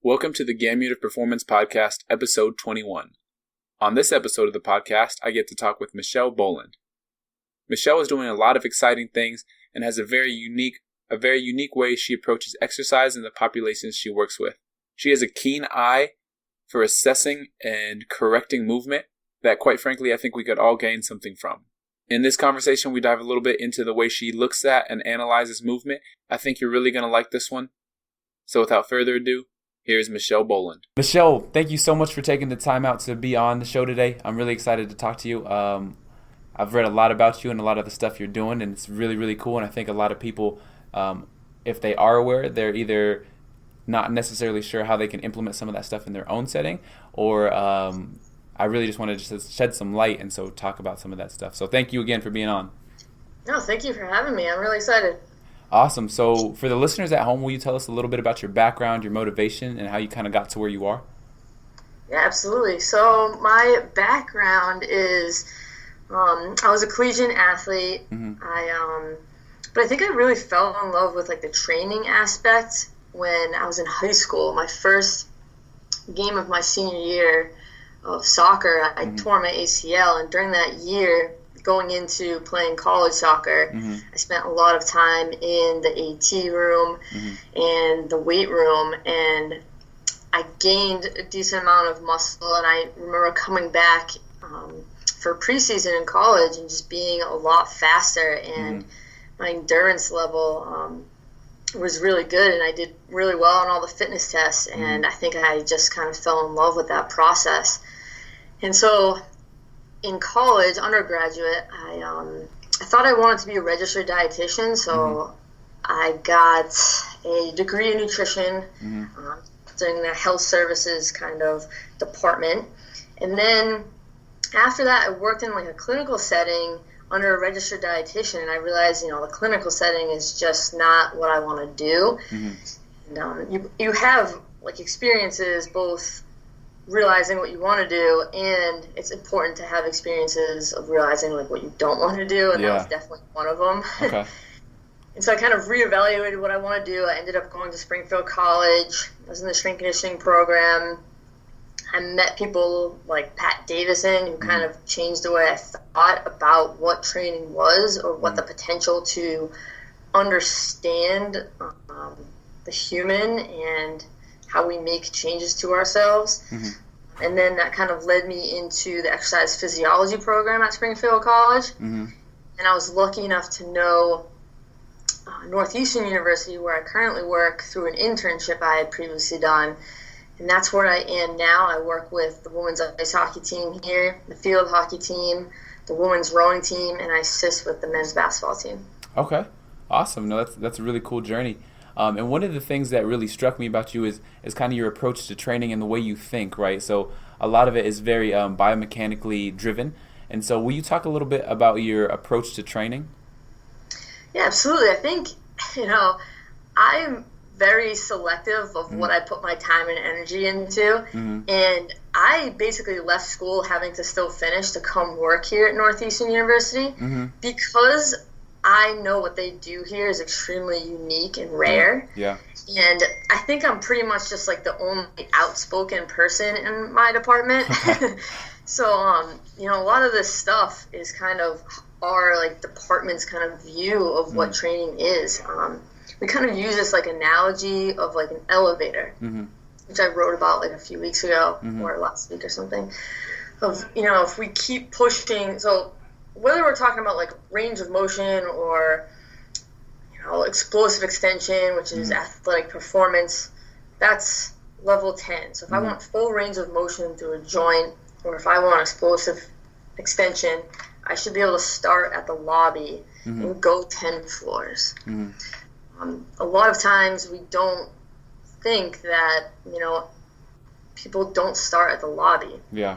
Welcome to the Gamut of Performance Podcast, episode 21. On this episode of the podcast, I get to talk with Michelle Boland. Michelle is doing a lot of exciting things and has a very unique way she approaches exercise and the populations she works with. She has a keen eye for assessing and correcting movement that, quite frankly, I think we could all gain something from. In this conversation, we dive a little bit into the way she looks at and analyzes movement. I think you're really going to like this one. So without further ado, here's Michelle Boland. Michelle, thank you so much for taking the time out to be on the show today. I'm really excited to talk to you. I've read a lot about you and a lot of the stuff you're doing, and it's really, really cool. And I think a lot of people, if they are aware, they're either not necessarily sure how they can implement some of that stuff in their own setting, or I really just wanted to shed some light and so talk about some of that stuff. So thank you again for being on. No, thank you for having me. I'm really excited. Awesome. So for the listeners at home, will you tell us a little bit about your background, your motivation, and how you kind of got to where you are? Yeah, absolutely. So my background is I was a collegiate athlete. Mm-hmm. But I think I really fell in love with like the training aspect when I was in high school. My first game of my senior year of soccer, I tore my ACL, and during that year, going into playing college soccer, I spent a lot of time in the AT room and the weight room, and I gained a decent amount of muscle. And I remember coming back for preseason in college and just being a lot faster, and my endurance level was really good, and I did really well on all the fitness tests, and I think I just kind of fell in love with that process. And so in college, undergraduate, I thought I wanted to be a registered dietitian, so I got a degree in nutrition, doing the health services kind of department. And then after that, I worked in like a clinical setting under a registered dietitian, and I realized, the clinical setting is just not what I want to do. And you have like experiences both realizing what you want to do, and it's important to have experiences of realizing like what you don't want to do, and that was definitely one of them. Okay. And so I kind of reevaluated what I want to do. I ended up going to Springfield College. I was in the strength conditioning program. I met people like Pat Davison, who kind of changed the way I thought about what training was, or what the potential to understand the human and how we make changes to ourselves. And then that kind of led me into the exercise physiology program at Springfield College. And I was lucky enough to know Northeastern University, where I currently work, through an internship I had previously done. And that's where I am now. I work with the women's ice hockey team here, the field hockey team, the women's rowing team, and I assist with the men's basketball team. Okay, awesome. No, that's a really cool journey. And one of the things that really struck me about you is kind of your approach to training and the way you think, right? So a lot of it is very biomechanically driven. And so will you talk a little bit about your approach to training? Yeah, absolutely. I think, I'm very selective of what I put my time and energy into. And I basically left school having to still finish to come work here at Northeastern University because I know what they do here is extremely unique and rare. Yeah. And I think I'm pretty much just like the only outspoken person in my department. So, a lot of this stuff is kind of our like department's kind of view of what training is. We kind of use this like analogy of like an elevator, which I wrote about like a few weeks ago or last week or something. Of, if we keep pushing, so whether we're talking about like range of motion or explosive extension, which is athletic performance, that's level 10. So if I want full range of motion through a joint, or if I want explosive extension, I should be able to start at the lobby and go 10 floors. A lot of times we don't think that people don't start at the lobby. Yeah.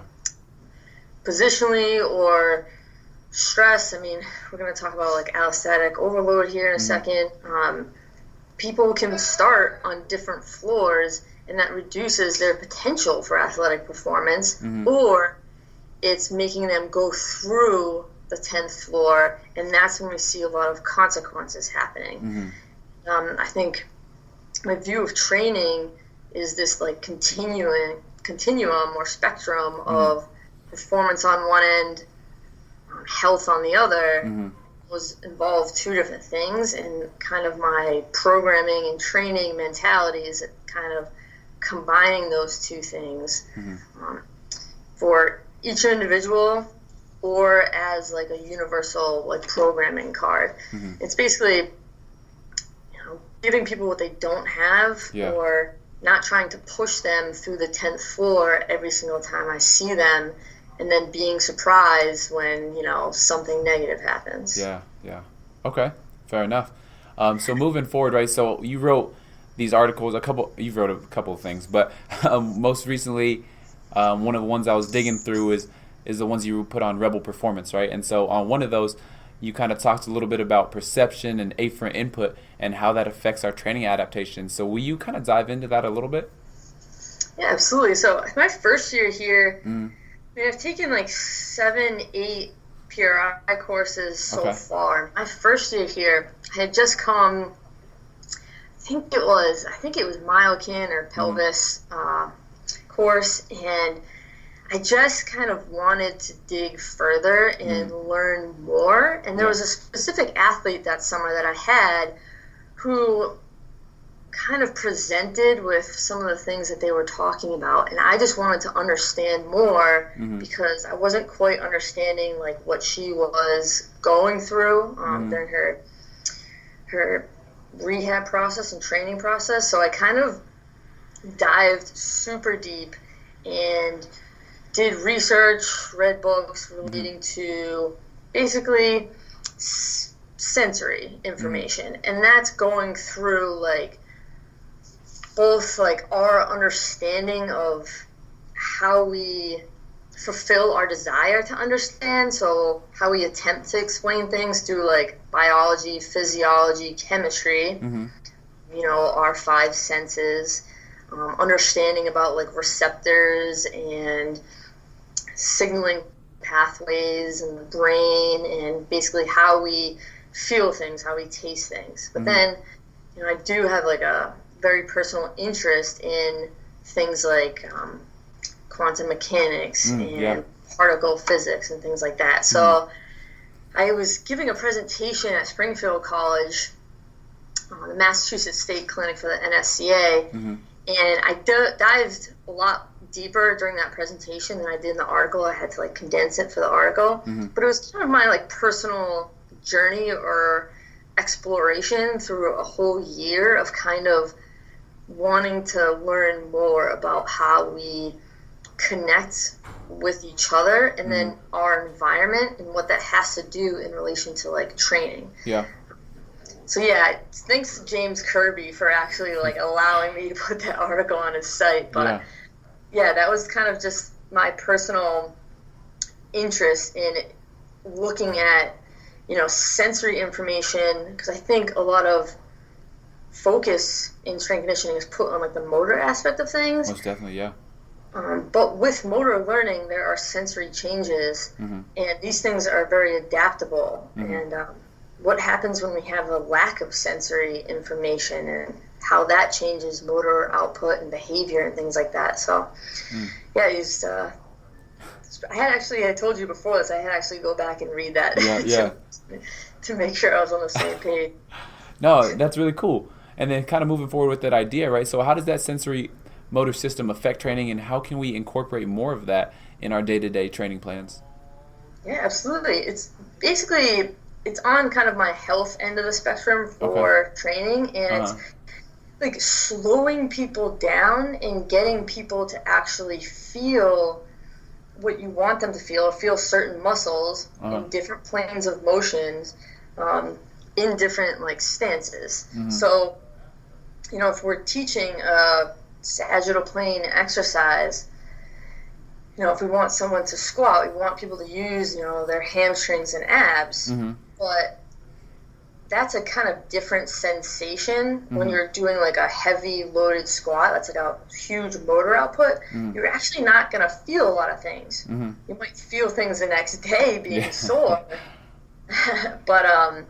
Positionally or stress, we're going to talk about like allostatic overload here in a second. People can start on different floors, and that reduces their potential for athletic performance, or it's making them go through the 10th floor, and that's when we see a lot of consequences happening. I think my view of training is this like continuum or spectrum of performance on one end, health on the other, was involved two different things, and kind of my programming and training mentality is kind of combining those two things for each individual, or as like a universal like programming card. It's basically giving people what they don't have, or not trying to push them through the 10th floor every single time I see them, and then being surprised when, something negative happens. Yeah. Okay, fair enough. So moving forward, right, so you wrote these articles, you wrote a couple of things, but most recently, one of the ones I was digging through is the ones you put on Rebel Performance, right? And so on one of those, you kind of talked a little bit about perception and afferent input and how that affects our training adaptation. So will you kind of dive into that a little bit? Yeah, absolutely. So my first year here, I've taken like 7-8 PRI courses so far. My first year here, I had just come, I think it was myokin or pelvis course, and I just kind of wanted to dig further and learn more. And there was a specific athlete that summer that I had who kind of presented with some of the things that they were talking about, and I just wanted to understand more because I wasn't quite understanding like what she was going through during her rehab process and training process. So I kind of dived super deep and did research, read books relating to basically sensory information, and that's going through like both like our understanding of how we fulfill our desire to understand, so how we attempt to explain things through like biology, physiology, chemistry, our 5 senses, understanding about like receptors and signaling pathways in the brain, and basically how we feel things, how we taste things. But then, I do have like a very personal interest in things like quantum mechanics and particle physics and things like that. So I was giving a presentation at Springfield College, the Massachusetts State Clinic for the NSCA, and I dived a lot deeper during that presentation than I did in the article. I had to like condense it for the article, but it was kind of my like personal journey or exploration through a whole year of kind of wanting to learn more about how we connect with each other and then our environment and what that has to do in relation to like training. So thanks to James Kirby for actually like allowing me to put that article on his site. But that was kind of just my personal interest in looking at, sensory information, because I think a lot of focus in strength conditioning is put on like the motor aspect of things. Most definitely, but with motor learning, there are sensory changes, and these things are very adaptable. And what happens when we have a lack of sensory information, and how that changes motor output and behavior and things like that. So, I told you before this, I had actually go back and read that to make sure I was on the same page. No, that's really cool. And then kind of moving forward with that idea, right? So how does that sensory motor system affect training, and how can we incorporate more of that in our day-to-day training plans? Yeah, absolutely. It's basically, it's on kind of my health end of the spectrum for training, and it's like slowing people down and getting people to actually feel what you want them to feel certain muscles in different planes of motions, in different like stances. So, if we're teaching a sagittal plane exercise, if we want someone to squat, we want people to use, their hamstrings and abs, but that's a kind of different sensation when you're doing like a heavy loaded squat. That's like a huge motor output. You're actually not going to feel a lot of things. You might feel things the next day being sore. But on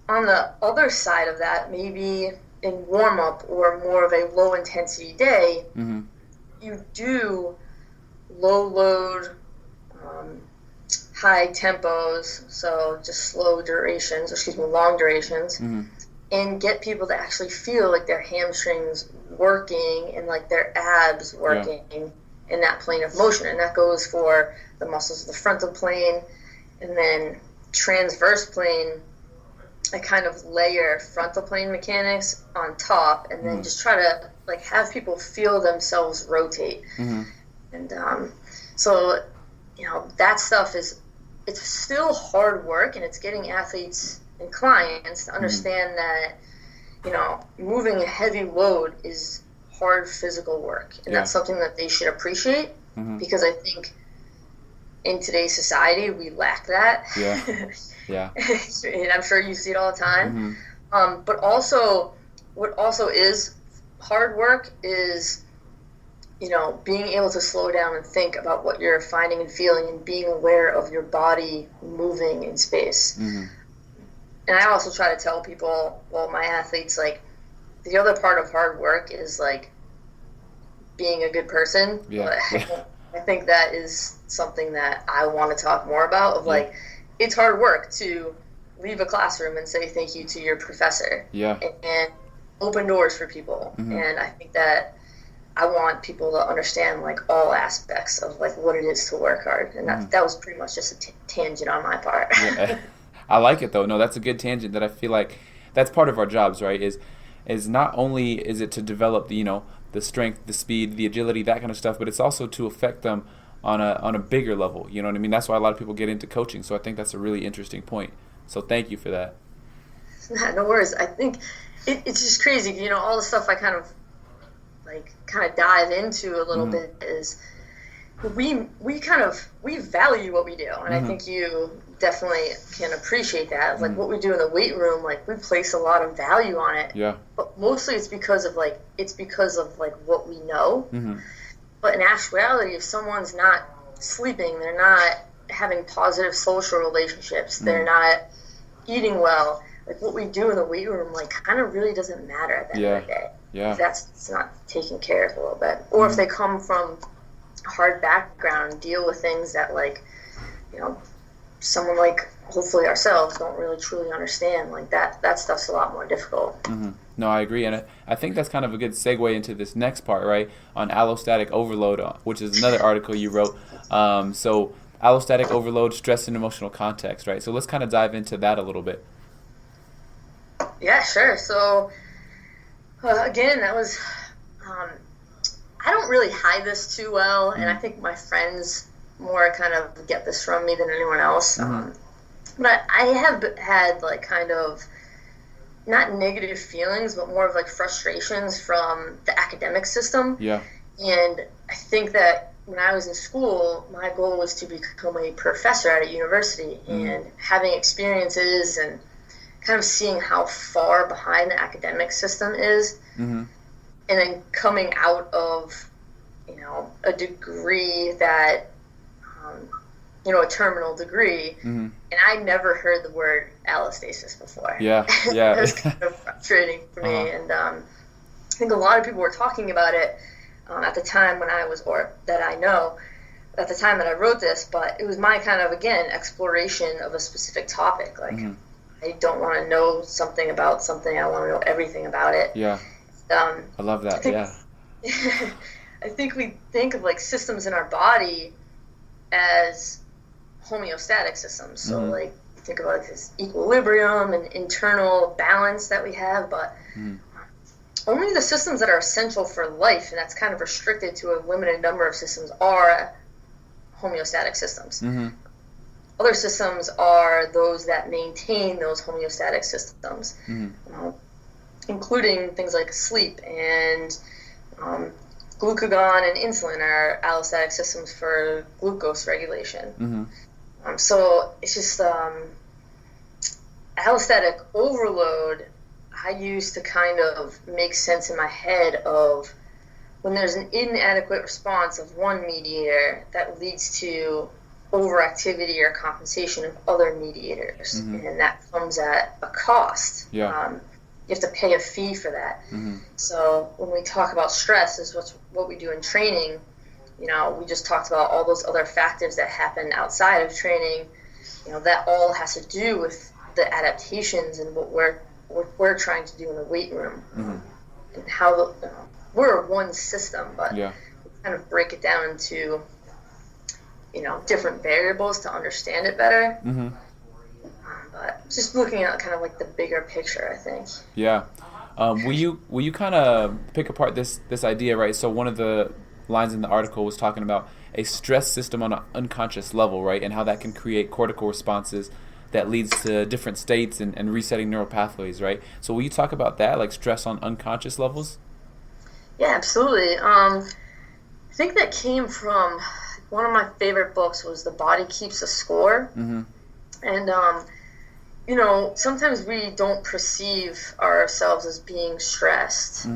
the other side of that, maybe in warm-up or more of a low-intensity day, Mm-hmm. you do low load, high tempos, so just long durations, Mm-hmm. and get people to actually feel like their hamstrings working and like their abs working in that plane of motion. And that goes for the muscles of the frontal plane, and then transverse plane. I kind of layer frontal plane mechanics on top, and then just try to like have people feel themselves rotate. Mm-hmm. And so, that stuff it's still hard work, and it's getting athletes and clients to understand that, moving a heavy load is hard physical work. And that's something that they should appreciate, because I think in today's society, we lack that. Yeah. Yeah. And I'm sure you see it all the time. But also, what also is hard work is, being able to slow down and think about what you're finding and feeling, and being aware of your body moving in space. Mm-hmm. And I also try to tell people, my athletes, like, the other part of hard work is, like, being a good person. Yeah. I think that is something that I want to talk more about, of like, it's hard work to leave a classroom and say thank you to your professor. Yeah. And open doors for people. And I think that I want people to understand, like, all aspects of, like, what it is to work hard. And that was pretty much just a tangent on my part. Yeah. I like it, though. No, that's a good tangent that I feel like that's part of our jobs, right? Is not only is it to develop the strength, the speed, the agility, that kind of stuff, but it's also to affect them on a bigger level. You know what I mean? That's why a lot of people get into coaching. So I think that's a really interesting point. So thank you for that. No worries. I think it's just crazy. All the stuff I kind of dive into a little bit is we value what we do, and I think you definitely can appreciate that. Like, what we do in the weight room, like, we place a lot of value on it. Yeah. But mostly it's because of what we know. But in actuality, if someone's not sleeping, they're not having positive social relationships, they're not eating well, like, what we do in the weight room, like, kind of really doesn't matter at the end of the day. Yeah. If that's not taken care of a little bit. Or if they come from a hard background and deal with things that, like, someone like, hopefully ourselves, don't really truly understand, like, that stuff's a lot more difficult. No, I agree. And I think that's kind of a good segue into this next part, right, on allostatic overload, which is another article you wrote. So allostatic overload, stress and emotional context, right? So let's kind of dive into that a little bit. Yeah, sure. So, again, that was, I don't really hide this too well, and I think my friends more kind of get this from me than anyone else. But I have had, like, kind of, not negative feelings, but more of, like, frustrations from the academic system. Yeah. And I think that when I was in school, my goal was to become a professor at a university, and having experiences and kind of seeing how far behind the academic system is, and then coming out of, a degree that, a terminal degree, and I never heard the word allostasis before. Yeah. It was kind of frustrating for me, and I think a lot of people were talking about it at the time that I know, at the time that I wrote this, but it was my kind of, again, exploration of a specific topic. Like, I don't want to know something about something, I want to know everything about it. Yeah. I love that. I think we think of, like, systems in our body as homeostatic systems. So, like, think about, like, this equilibrium and internal balance that we have, but only the systems that are essential for life, and that's kind of restricted to a limited number of systems, are homeostatic systems. Other systems are those that maintain those homeostatic systems, including things like sleep and glucagon and insulin are allostatic systems for glucose regulation. So it's just allostatic overload I use to kind of make sense in my head of when there's an inadequate response of one mediator that leads to overactivity or compensation of other mediators, and that comes at a cost. you have to pay a fee for that. So when we talk about stress, is what we do in training. You know, we just talked about all those other factors that happen outside of training. You know, that all has to do with the adaptations and what we're trying to do in the weight room, and how we're one system, but we kind of break it down into, you know, different variables to understand it better. But just looking at kind of like the bigger picture, I think. Yeah. Will you kind of pick apart this idea, right? So one of the lines in the article was talking about a stress system on an unconscious level, right? And how that can create cortical responses that leads to different states and resetting neural pathways, right? So will you talk about that, like stress on unconscious levels? Yeah, absolutely. I think that came from one of my favorite books was The Body Keeps a Score. And, you know, sometimes we don't perceive ourselves as being stressed.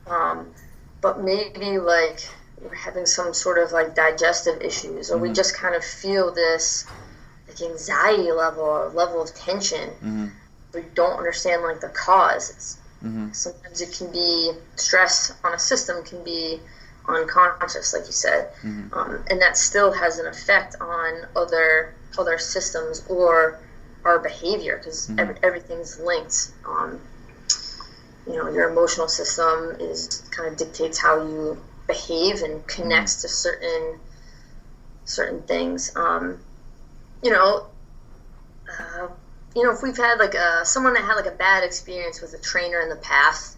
But maybe like we're having some sort of like digestive issues, or we just kind of feel this like anxiety level or level of tension. We don't understand like the cause. Sometimes it can be stress on a system can be unconscious, like you said, and that still has an effect on other systems or our behavior, because everything's linked. You know, your emotional system kind of dictates how you behave and connects to certain things. If we've had like someone that had like a bad experience with a trainer in the past,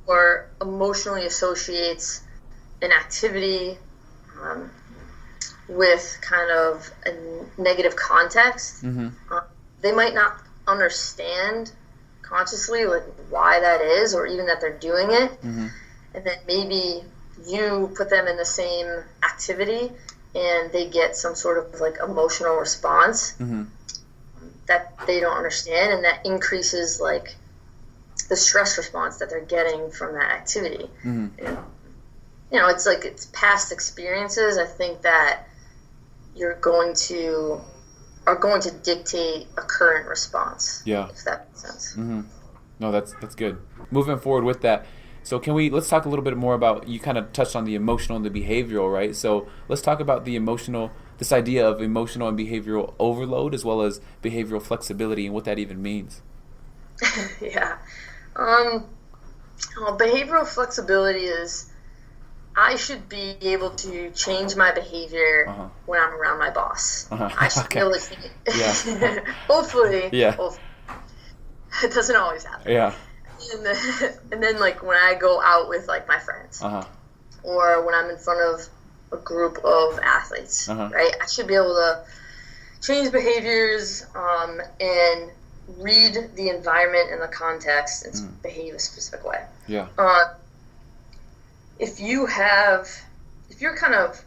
or emotionally associates an activity with kind of a negative context, they might not understand consciously like why that is, or even that they're doing it, and then maybe you put them in the same activity and they get some sort of like emotional response that they don't understand, and that increases like the stress response that they're getting from that activity. And, you know, it's like it's past experiences, I think, that are going to dictate a current response. Yeah, if that makes sense. No, that's good. Moving forward with that, so let's talk a little bit more about, you kind of touched on the emotional and the behavioral, right? So let's talk about this idea of emotional and behavioral overload, as well as behavioral flexibility, and what that even means. Yeah. Behavioral flexibility is, I should be able to change my behavior when I'm around my boss. I should be able to think it. Hopefully. Hopefully. It doesn't always happen. Yeah. And then like when I go out with like my friends, or when I'm in front of a group of athletes, right? I should be able to change behaviors and read the environment and the context and behave a specific way. Yeah. If you're kind of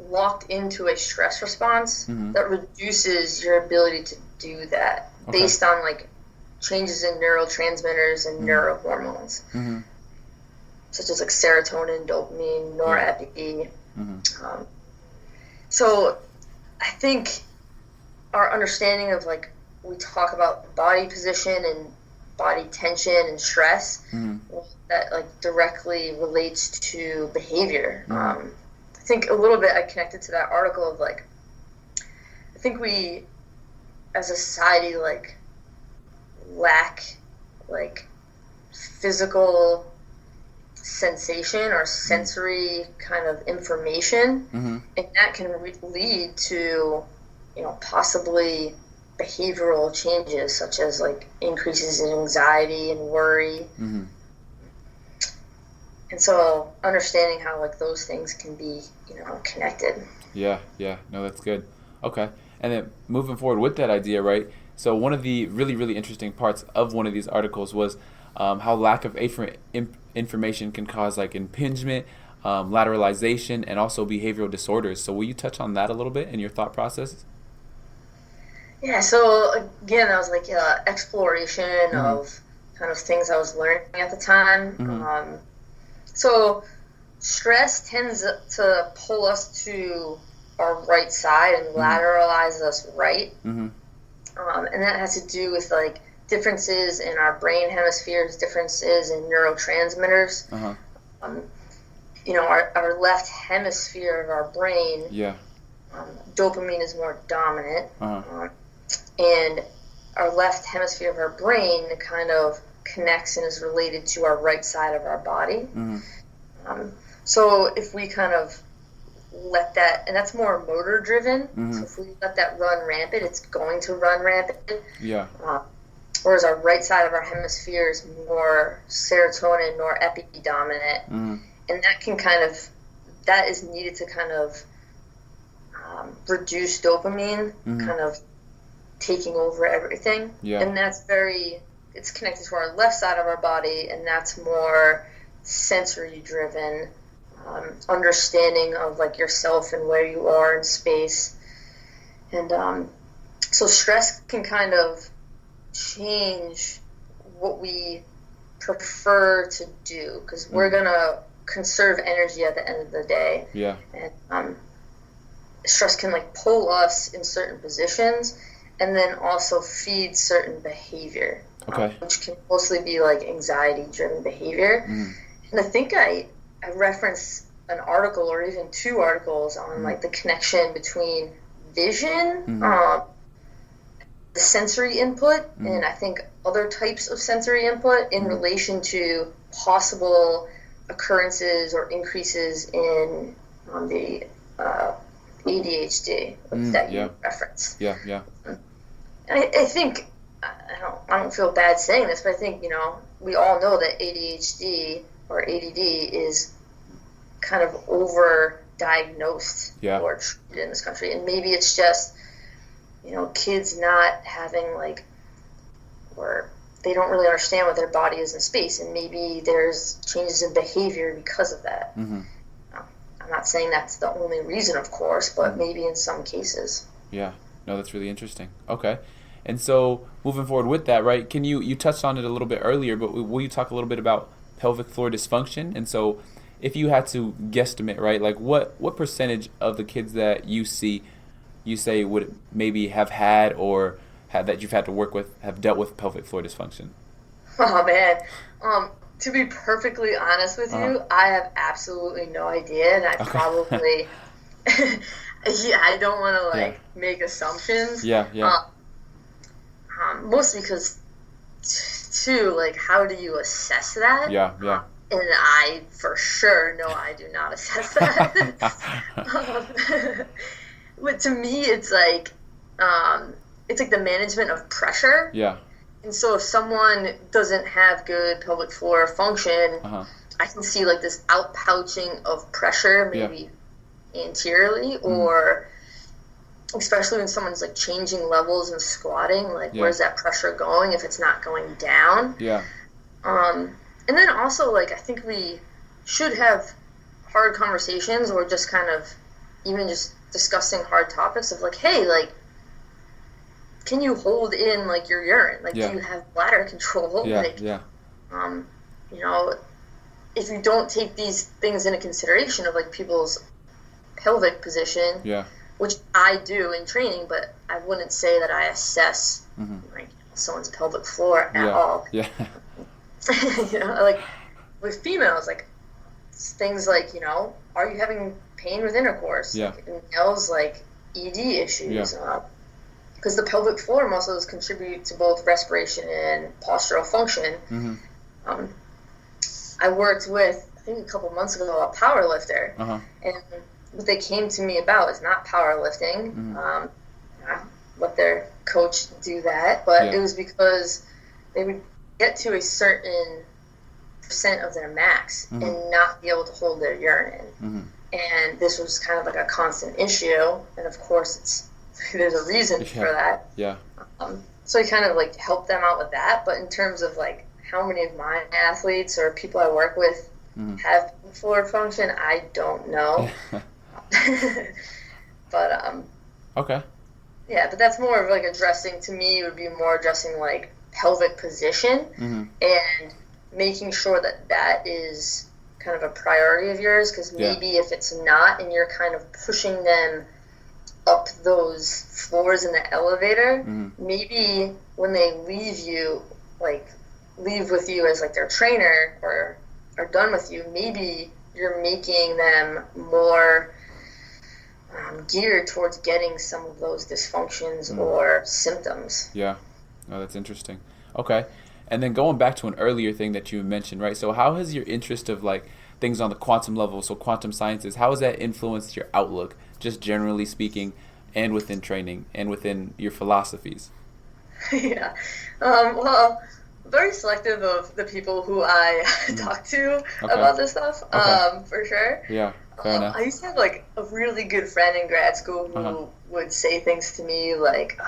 locked into a stress response, that reduces your ability to do that based on like changes in neurotransmitters and neurohormones, such as like serotonin, dopamine, norepinephrine. So I think our understanding of like, we talk about body position and body tension and stress, that like directly relates to behavior. I think a little bit I connected to that article of like, I think we as a society like lack like physical sensation or sensory kind of information, and that can lead to, you know, possibly behavioral changes such as like increases in anxiety and worry. And so understanding how like those things can be, you know, connected. Yeah, no, that's good. Okay. And then moving forward with that idea, right? So one of the really, really interesting parts of one of these articles was how lack of afferent information can cause like impingement, lateralization, and also behavioral disorders. So will you touch on that a little bit in your thought process? Yeah, so again, that was like exploration of kind of things I was learning at the time. So stress tends to pull us to our right side and lateralize us right. And that has to do with like differences in our brain hemispheres, differences in neurotransmitters. Our left hemisphere of our brain, dopamine is more dominant, and our left hemisphere of our brain kind of connects and is related to our right side of our body. So if we kind of let that, and that's more motor driven, so if we let that run rampant, it's going to run rampant. Whereas our right side of our hemisphere is more serotonin, norepi dominant, and that is needed to kind of reduce dopamine, kind of taking over everything. And it's connected to our left side of our body, and that's more sensory driven, understanding of like yourself and where you are in space. And so stress can kind of change what we prefer to do, because we're gonna conserve energy at the end of the day. And stress can like pull us in certain positions, and then also feed certain behavior, which can mostly be like anxiety driven behavior. And I think I referenced an article or even two articles on like the connection between vision, the sensory input, and I think other types of sensory input in relation to possible occurrences or increases in the ADHD that you referenced. I think I don't feel bad saying this, but I think we all know that ADHD or ADD is kind of over-diagnosed or treated in this country, and maybe it's just kids not having or they don't really understand what their body is in space, and maybe there's changes in behavior because of that. I'm not saying that's the only reason, of course, but maybe in some cases. No, that's really interesting. Okay. And so moving forward with that, right, you touched on it a little bit earlier, but will you talk a little bit about pelvic floor dysfunction? And so if you had to guesstimate, right, like what percentage of the kids that you see, you say would maybe have had or that you've had to work with have dealt with pelvic floor dysfunction? Oh, man. To be perfectly honest with you, I have absolutely no idea, and I probably, I don't want to make assumptions. Mostly because, too, how do you assess that? And I, for sure, know I do not assess that. But to me, it's like the management of pressure. And so if someone doesn't have good pelvic floor function, I can see this outpouching of pressure, maybe anteriorly, or especially when someone's changing levels and squatting, where's that pressure going if it's not going down? And then also, I think we should have hard conversations, or just kind of even just discussing hard topics of hey, can you hold in your urine? Do you have bladder control? If you don't take these things into consideration of people's pelvic position, which I do in training, but I wouldn't say that I assess someone's pelvic floor at all. With females, things are you having pain with intercourse? In males, ED issues. Because the pelvic floor muscles contribute to both respiration and postural function. I worked with, I think a couple months ago, a power lifter, and what they came to me about is not powerlifting. Let their coach do that, but it was because they would get to a certain percent of their max and not be able to hold their urine. And this was kind of a constant issue, and of course there's a reason for that. So I kind of helped them out with that, but in terms of how many of my athletes or people I work with have floor function, I don't know. But but that's more of addressing, to me, would be more addressing pelvic position and making sure that that is kind of a priority of yours, because maybe if it's not, and you're kind of pushing them up those floors in the elevator, maybe when they leave with you as like their trainer or are done with you, maybe you're making them more geared towards getting some of those dysfunctions or symptoms. Yeah. Oh, that's interesting. Okay. And then going back to an earlier thing that you mentioned, right? So how has your interest of like things on the quantum level, so quantum sciences, how has that influenced your outlook, just generally speaking, and within training and within your philosophies? Yeah. Well, very selective of the people who I talk to about this stuff, for sure. Yeah, fair enough. I used to have like a really good friend in grad school who would say things to me like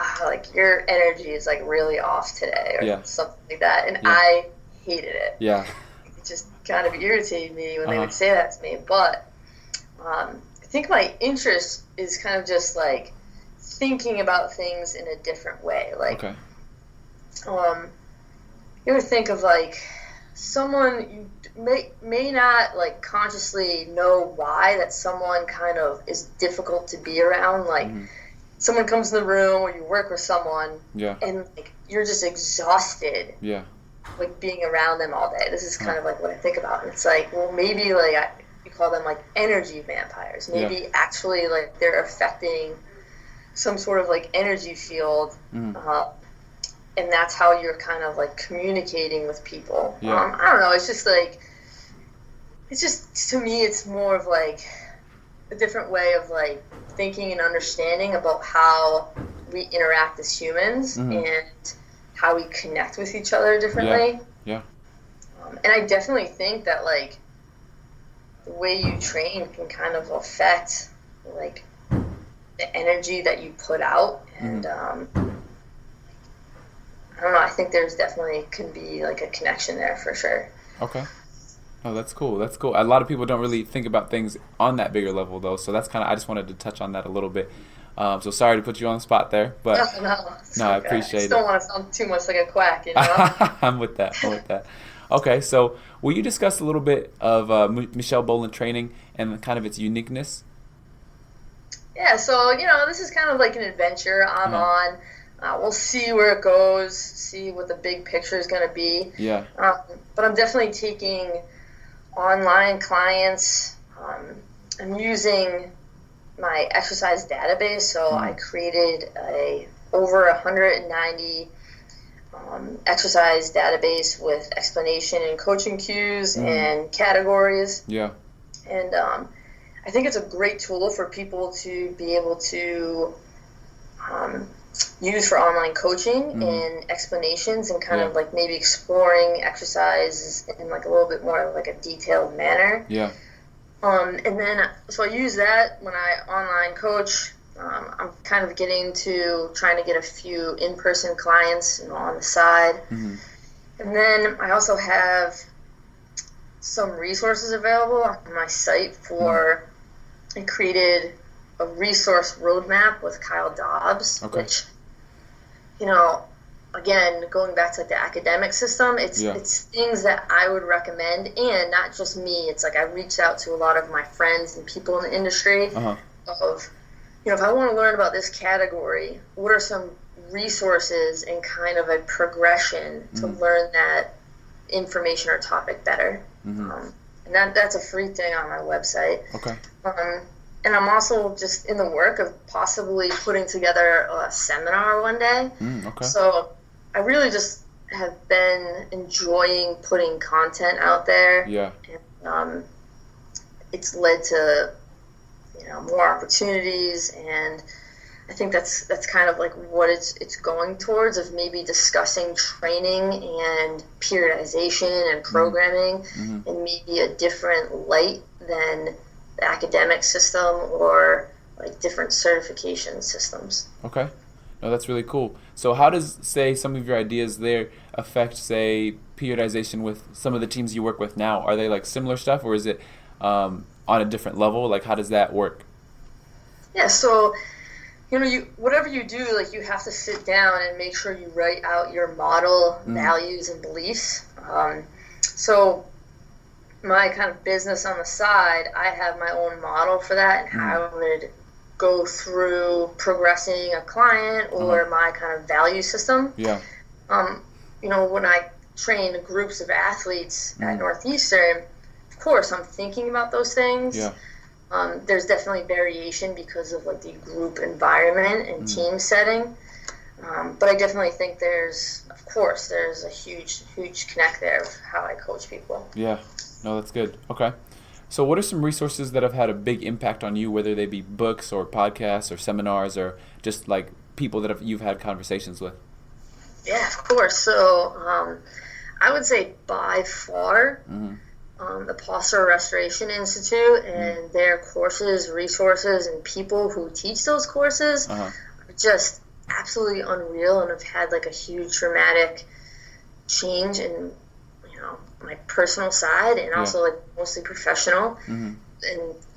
your energy is like really off today or something like that, and I hated it. Yeah. It just kind of irritated me when they would say that to me. But I think my interest is kind of just like thinking about things in a different way. Like, you ever think of like someone you may not like consciously know why that someone kind of is difficult to be around, like someone comes in the room or you work with someone and like you're just exhausted like being around them all day. This is kind of like what I think about, and it's like, well, maybe like you call them like energy vampires. Maybe actually like they're affecting some sort of like energy field, and that's how you're kind of like communicating with people. I don't know, it's just to me it's more of like a different way of like thinking and understanding about how we interact as humans and how we connect with each other differently. And I definitely think that like the way you train can kind of affect like the energy that you put out, and I don't know, I think there's definitely could be like a connection there for sure. Okay. Oh, that's cool. That's cool. A lot of people don't really think about things on that bigger level though, so that's kind of, I just wanted to touch on that a little bit. So sorry to put you on the spot there, but no, I appreciate it. I don't want to sound too much like a quack, you know? I'm with that. Okay, so will you discuss a little bit of Michelle Boland training and kind of its uniqueness? Yeah, so, this is kind of like an adventure I'm on. We'll see where it goes, see what the big picture is going to be. Yeah. But I'm definitely taking online clients. I'm using my exercise database, so I created over 190 exercise database with explanation and coaching cues and categories. Yeah. And I think it's a great tool for people to be able to use for online coaching and explanations and kind of like maybe exploring exercises in like a little bit more of like a detailed manner. Yeah. And then, so I use that when I online coach. I'm kind of getting to trying to get a few in-person clients, on the side. And then I also have some resources available on my site for, I created a resource roadmap with Kyle Dobbs, which, again, going back to like the academic system, it's things that I would recommend, and not just me. It's like I reached out to a lot of my friends and people in the industry of, if I want to learn about this category, what are some resources and kind of a progression to learn that information or topic better. And that's a free thing on my website. And I'm also just in the work of possibly putting together a seminar one day. So I really just have been enjoying putting content out there. And it's led to more opportunities, and I think that's kind of like what it's going towards, of maybe discussing training and periodization and programming in maybe a different light than the academic system or like different certification systems. Okay. No, that's really cool. So how does, say, some of your ideas there affect, say, periodization with some of the teams you work with now? Are they like similar stuff, or is it on a different level? Like, how does that work? Yeah, so, whatever you do, like, you have to sit down and make sure you write out your model, values, and beliefs. So my kind of business on the side, I have my own model for that and how I would go through progressing a client or my kind of value system. When I train groups of athletes at Northeastern, of course, I'm thinking about those things. Yeah. There's definitely variation because of like the group environment and team setting. But I definitely think there's a huge connect there of how I coach people. Yeah. No, that's good. Okay. So what are some resources that have had a big impact on you, whether they be books or podcasts or seminars or just like people that you've had conversations with? Yeah, of course. So I would say by far the Posture Restoration Institute and their courses, resources, and people who teach those courses are just absolutely unreal, and have had like a huge dramatic change in my personal side and also like mostly professional, and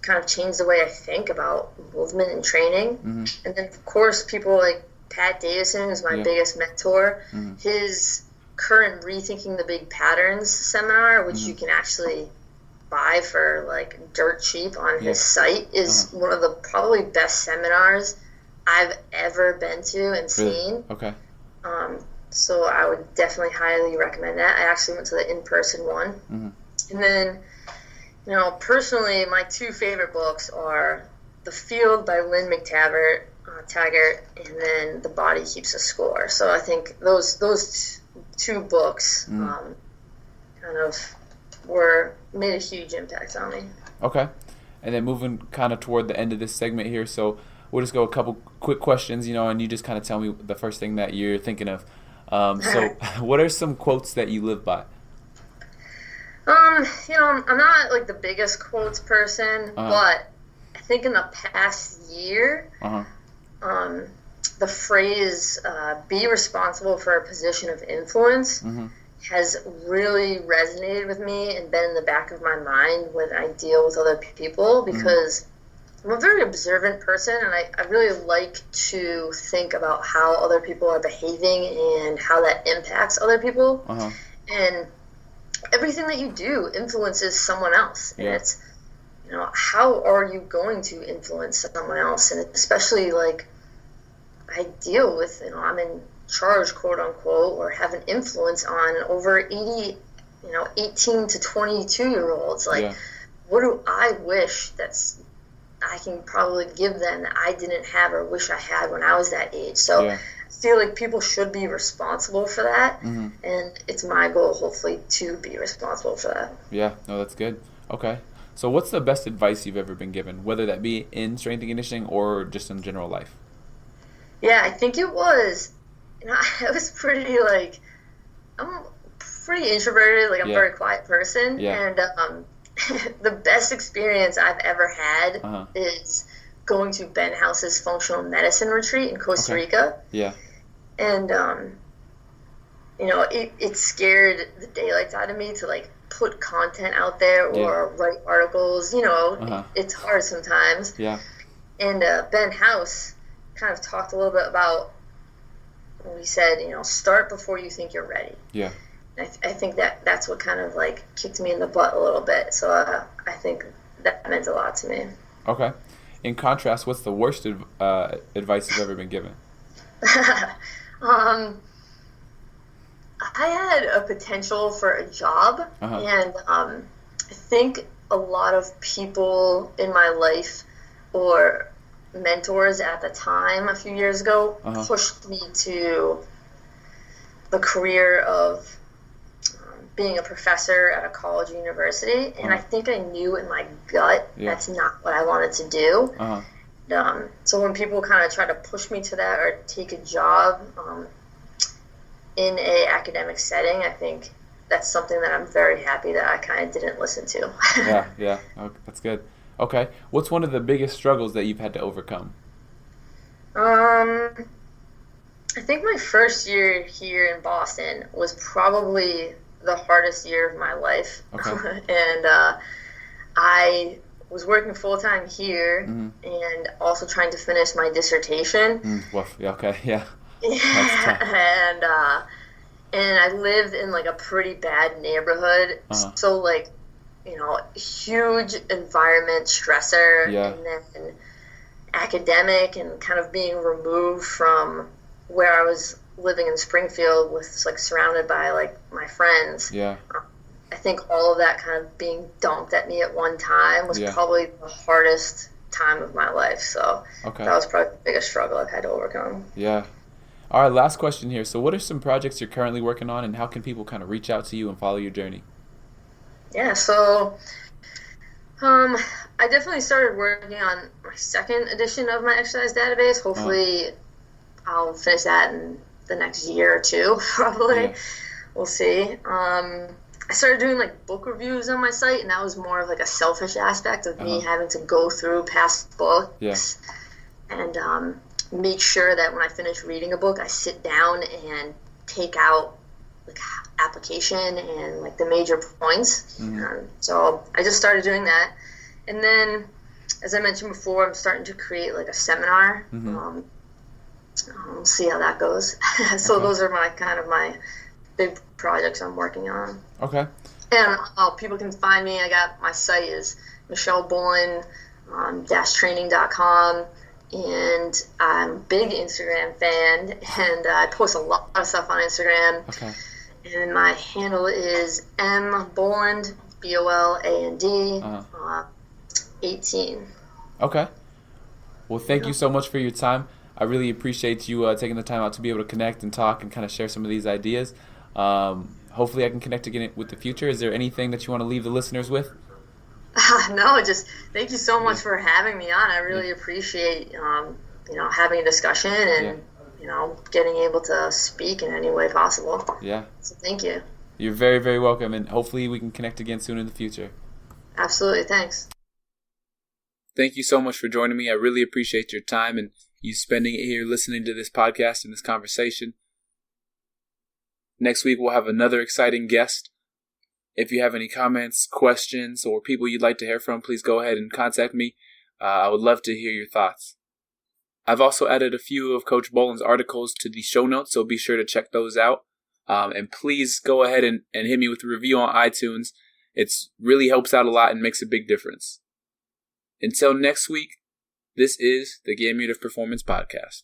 kind of changed the way I think about movement and training. And then of course people like Pat Davison is my biggest mentor. His current Rethinking the Big Patterns seminar, which you can actually buy for like dirt cheap on his site, is one of the probably best seminars I've ever been to and seen. Okay. So I would definitely highly recommend that. I actually went to the in-person one. And then, personally, my two favorite books are The Field by Lynn McTaggart, and then The Body Keeps a Score. So I think those two books kind of made a huge impact on me. Okay. And then moving kind of toward the end of this segment here, so we'll just go a couple quick questions, and you just kind of tell me the first thing that you're thinking of. So what are some quotes that you live by? I'm not like the biggest quotes person, but I think in the past year, the phrase "be responsible for a position of influence" has really resonated with me and been in the back of my mind when I deal with other people, because I'm a very observant person, and I really like to think about how other people are behaving and how that impacts other people. And everything that you do influences someone else. And it's, how are you going to influence someone else? And especially like I deal with, I'm in charge, quote unquote, or have an influence on over 80, 18 to 22-year-olds. Like, what do I wish I can probably give them that I didn't have or wish I had when I was that age? So I feel like people should be responsible for that, and it's my goal, hopefully, to be responsible for that. Yeah, no, that's good. Okay. So what's the best advice you've ever been given, whether that be in strength and conditioning or just in general life? Yeah, I think it was, I was pretty, I'm pretty introverted, I'm a very quiet person, and the best experience I've ever had is going to Ben House's functional medicine retreat in Costa Rica. Yeah. And, it scared the daylights out of me to, put content out there or write articles. It's hard sometimes. Yeah. And Ben House kind of talked a little bit about, he said, start before you think you're ready. Yeah. I think that's what kind of kicked me in the butt a little bit. So I think that meant a lot to me. Okay. In contrast, what's the worst advice you've ever been given? I had a potential for a job, and I think a lot of people in my life or mentors at the time a few years ago pushed me to the career of being a professor at a college or university, and I think I knew in my gut that's not what I wanted to do. So when people kind of try to push me to that or take a job in a academic setting, I think that's something that I'm very happy that I kind of didn't listen to. Yeah. Okay, that's good. Okay. What's one of the biggest struggles that you've had to overcome? I think my first year here in Boston was probably the hardest year of my life. Okay. And I was working full-time here and also trying to finish my dissertation. Okay, yeah. And I lived in a pretty bad neighborhood, so huge environment stressor, and then academic and kind of being removed from where I was living in Springfield with like surrounded by like my friends. Yeah. I think all of that kind of being dumped at me at one time was probably the hardest time of my life. So that was probably the biggest struggle I've had to overcome. Yeah. All right, last question here. So what are some projects you're currently working on, and how can people kind of reach out to you and follow your journey? Yeah, so I definitely started working on my second edition of my exercise database. Hopefully I'll finish that in the next year or two, probably. Yeah. We'll see. I started doing like book reviews on my site, and that was more of like a selfish aspect of me having to go through past books and make sure that when I finish reading a book, I sit down and take out like application and like the major points. So I just started doing that, and then as I mentioned before, I'm starting to create like a seminar. We'll see how that goes. So those are my big projects I'm working on. Okay. And people can find me. I got my site is michelleboland training.com, and I'm a big Instagram fan, and I post a lot of stuff on Instagram. Okay. And my handle is mboland, BOLAND, 18. Okay. Well, thank you so much for your time. I really appreciate you taking the time out to be able to connect and talk and kind of share some of these ideas. Hopefully I can connect again with the future. Is there anything that you want to leave the listeners with? No, just thank you so much for having me on. I really appreciate, having a discussion and, getting able to speak in any way possible. Yeah. So thank you. You're very, very welcome, and hopefully we can connect again soon in the future. Absolutely. Thanks. Thank you so much for joining me. I really appreciate your time and you spending it here listening to this podcast and this conversation. Next week, we'll have another exciting guest. If you have any comments, questions, or people you'd like to hear from, please go ahead and contact me. I would love to hear your thoughts. I've also added a few of Coach Boland's articles to the show notes, so be sure to check those out. And please go ahead and hit me with a review on iTunes. It really helps out a lot and makes a big difference. Until next week, this is the Game Unit Performance Podcast.